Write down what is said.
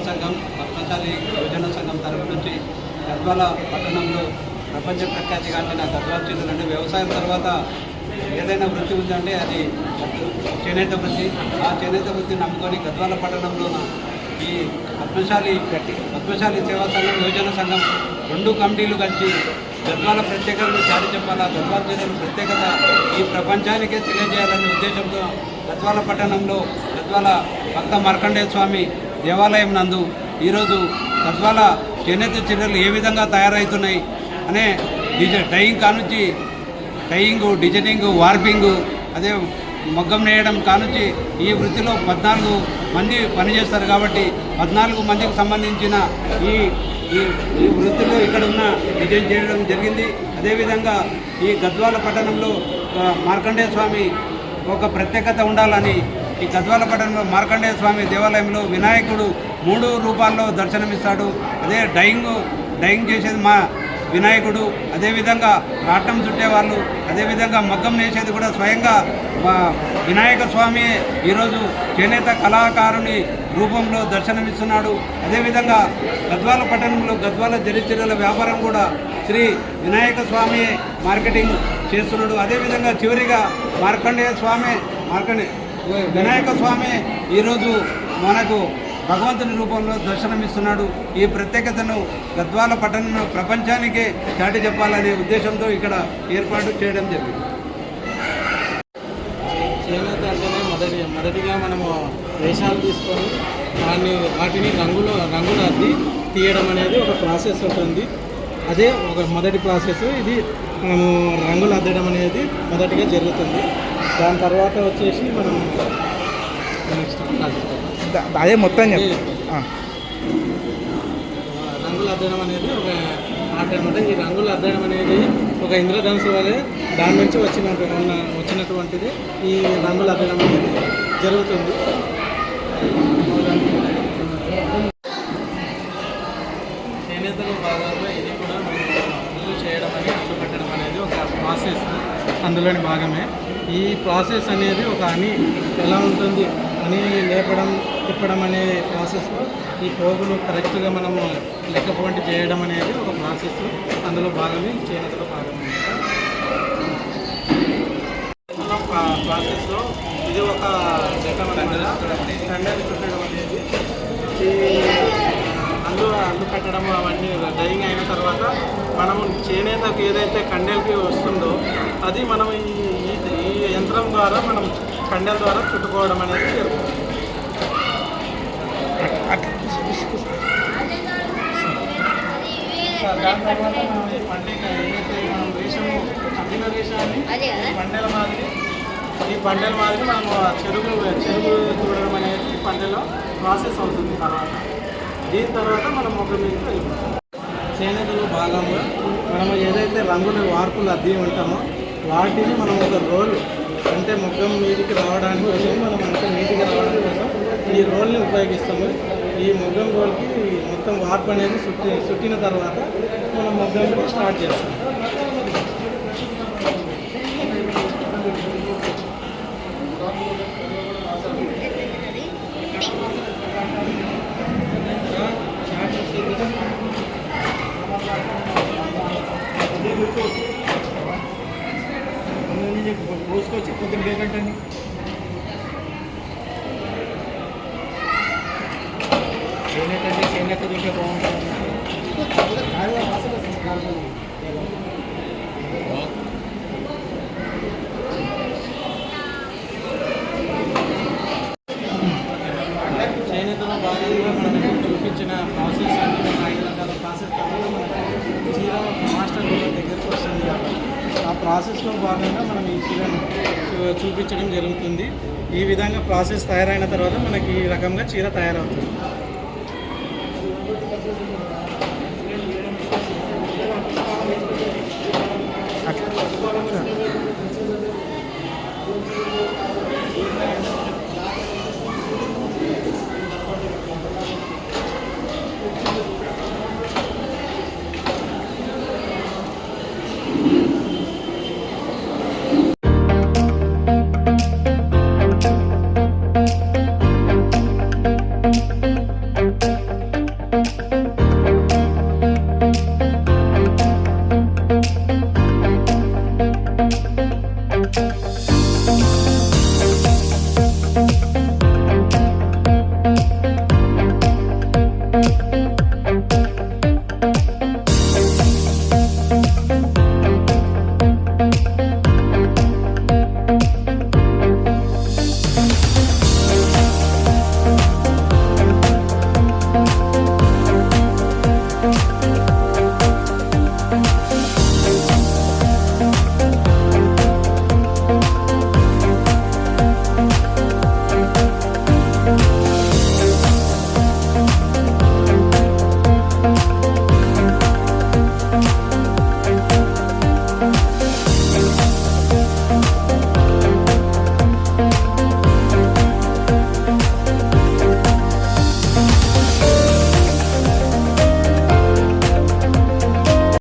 సంఘం పద్మశాలి యువజన సంఘం తరఫు నుంచి గద్వాల పట్టణంలో ప్రపంచ ప్రఖ్యాతిగాంచిన గద్వాల జిల్లాలో వ్యవసాయం తర్వాత ఏదైనా వృత్తి ఉందంటే అది చేనేత వృత్తి. ఆ చేనేత వృత్తిని నమ్ముకొని గద్వాల పట్టణంలో ఈ పద్మశాలి సేవా సంఘం యువజన సంఘం రెండు కమిటీలు కలిసి గద్వాల ప్రత్యేకతను చాటి చెప్పాలా, గద్వాల జిల్లాలో ప్రత్యేకత ఈ ప్రపంచానికే తెలియజేయాలనే ఉద్దేశంతో గద్వాల పట్టణంలో గద్వాల భక్త మార్కండేయ స్వామి దేవాలయం నందు ఈరోజు గద్వాల చేనేత చీరలు ఏ విధంగా తయారవుతున్నాయి అనే డైయింగ్ కానుంచి డిజైనింగ్, వార్పింగ్, అదే మగ్గం నేయడం కానుంచి ఈ వృత్తిలో 14 మంది పనిచేస్తారు. కాబట్టి 14 మందికి సంబంధించిన ఈ వృత్తిలో ఇక్కడ ఉన్న డిజైన్ చేయడం జరిగింది. అదేవిధంగా ఈ గద్వాల పట్టణంలో మార్కండేయ స్వామి ఒక ప్రత్యేకత ఉండాలని ఈ గద్వాల పట్టణంలో మార్కండేయ స్వామి దేవాలయంలో వినాయకుడు 3 రూపాల్లో దర్శనమిస్తాడు. అదే డైయింగ్ చేసేది మా వినాయకుడు, అదేవిధంగా రాట్నం చుట్టేవాళ్ళు, అదేవిధంగా మగ్గం నేసేది కూడా స్వయంగా వినాయక స్వామి ఈరోజు చేనేత కళాకారుని రూపంలో దర్శనమిస్తున్నాడు. అదేవిధంగా గద్వాల పట్టణంలో గద్వాల చీరల వ్యాపారం కూడా శ్రీ వినాయక స్వామి మార్కెటింగ్ చేస్తున్నాడు. అదేవిధంగా చివరిగా వినాయక స్వామి ఈరోజు మనకు భగవంతుని రూపంలో దర్శనమిస్తున్నాడు. ఈ ప్రత్యేకతను గద్వాల పట్టణంలో ప్రపంచానికే చాటి చెప్పాలనే ఉద్దేశంతో ఇక్కడ ఏర్పాటు చేయడం జరిగింది. చేనేత అంటేనే మొదటిగా మనము వేషాలు తీసుకొని వాటిని రంగులు అద్ది తీయడం అనేది ఒక ప్రాసెస్ ఉంటుంది. అదే ఒక మొదటి ప్రాసెస్. ఇది మనము రంగులు అద్దడం అనేది మొదటిగా జరుగుతుంది. దాని తర్వాత వచ్చేసి మనం అదే మొత్తం రంగులు అద్దడం అనేది ఒక ఆట అనమాట. ఈ రంగులు అద్దడం అనేది ఒక ఇంద్రధనుసు వలె దాని నుంచి వచ్చినటువంటిది ఈ రంగులు అద్దడం అనేది జరుగుతుంది. చేనేతలో భాగంగా ఇది కూడా ఇల్లు చేయడం అని అల్లు పెట్టడం అనేది ఒక ప్రాసెస్, అందులోని భాగమే. ఈ ప్రాసెస్ అనేది ఒక అని ఎలా ఉంటుంది అని లేపడం, తిప్పడం అనే ప్రాసెస్లో ఈ పోగులు కరెక్ట్గా మనము లెక్కపోంటి చేయడం అనేది ఒక ప్రాసెస్, అందులో భాగమే చేనేతలో భాగం. ప్రాసెస్లో ఇది ఒక ఘట్టం కండలు చుట్టడం అనేది, ఈ అల్లు కట్టడం అవన్నీ డైయింగ్ అయిన తర్వాత మనము చేనేతకు ఏదైతే కండెలకి వస్తుందో అది మనం ఈ యంత్రం ద్వారా మనం కండెల ద్వారా చుట్టుకోవడం అనేది జరుగుతుంది. దాని తర్వాత మనం ఈ పండుగ ఏదైతే మనం రేషము అద్దిన రేషాన్ని ఈ పండెల మాదిరి మనము చెరుగు చూడడం అనేది పండెలో ప్రాసెస్ అవుతుంది. దీని తర్వాత మనం ఒక మీద చేనేతలో భాగంగా మనము ఏదైతే రంగులు వార్పులు అద్ది ఉంటామో వాటిని మనం ఒక రోల్ అంటే మొగ్గం మీదికి రావడానికి కోసం మనం అంత నీటిగా రావడానికి కోసం ఈ రోల్ని ఉపయోగిస్తాము. ఈ మొగ్గం రోల్కి మొత్తం వార్పు అనేది చుట్టిన తర్వాత మనం మొగ్గం స్టార్ట్ చేస్తాం. పోసుకొచ్చి పొద్దున్న బేకంటండి. చేనేత తింటే బాగుంటుంది. చేనేతలో భాగంగా మనకు చూపించిన ప్రాసెస్ అంటే 5 రకాల ప్రాసెస్ తర్వాత మనకు చీర మాస్టర్ దగ్గరికి వస్తుంది. ఆ ప్రాసెస్లో భాగంగా మనం ఈ చీరను చూపించడం జరుగుతుంది. ఈ విధంగా ప్రాసెస్ తయారైన తర్వాత మనకి ఈ రకంగా చీర తయారవుతుంది.